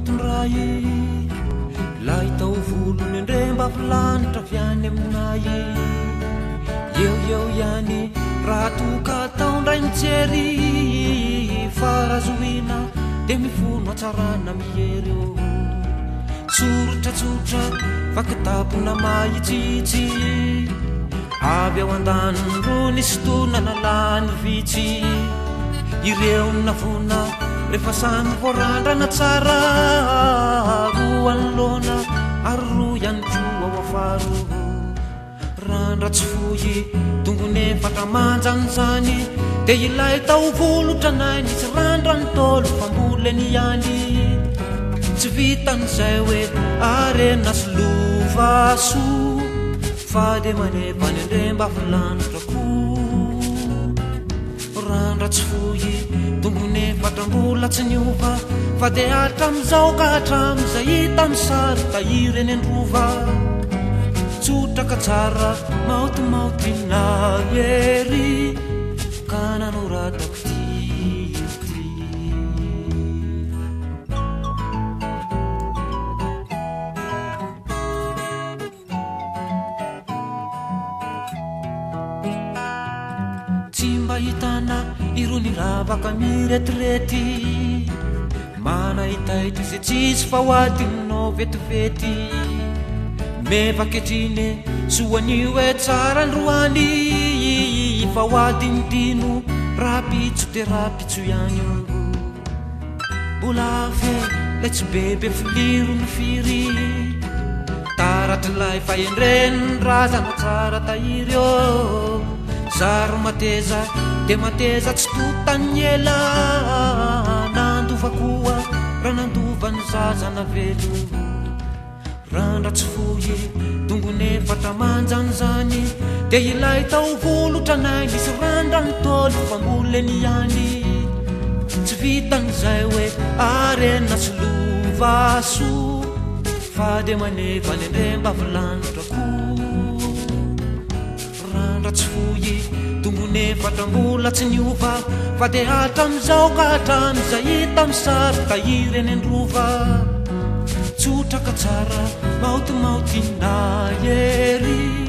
mitondray lay tao volony ndremba filanitra avy any aminay eo ihany raha toka taondray mijery farazoina dia mivono atsarana mihery eo tsotratsotra fakitapona mahitsitsy avy ao an-danoro nisy tonana lany vitsy ireo navona rehefa samy voarandrana tsara roa anoloana ary roa ihany koa ao afaro randratsy fohy tongony efatra-manjany zany dia ilay tao volotranay nisy randrany tolo famboleny ihany tsy vitan'izay hoe arena sy lovaso fa dia manevany ndremba filandrako randratsy fohy tongony efatra-mbola tsy niova fa dia hatram'izao ka hatram'izay hita misary tahireny androva tsotraka tsara maotimaoty na ery ka nanoratako ty tsy mba hitana irony ravaka miretirety manahitaitra izay tsisy fa hoadininao vetivety mevaketriny soanio hoe tsara androany fa hoadinidino rapitso dia rapitso ihany mbola fe lay tsy bebe filiro ny firy taratrilay fa endreny razana tsara tahiry eo zaro mateza dia mateza tsy totany ela nandova koa raha nandovany zazana velo randratsy fohy tongony efatra-manjany zany dia ilay tao volotranay nisy randrany tolo famboleny ihany tsy vitan'izay hoe arena sy lovaso fa dia manevany ndremba filandrako randratsy fohy tongony efatra-mbola tsy niova fa dia hatram'izao ka hatram'izay hita misary tahireny androva tsotraka tsara maotimaoty na ery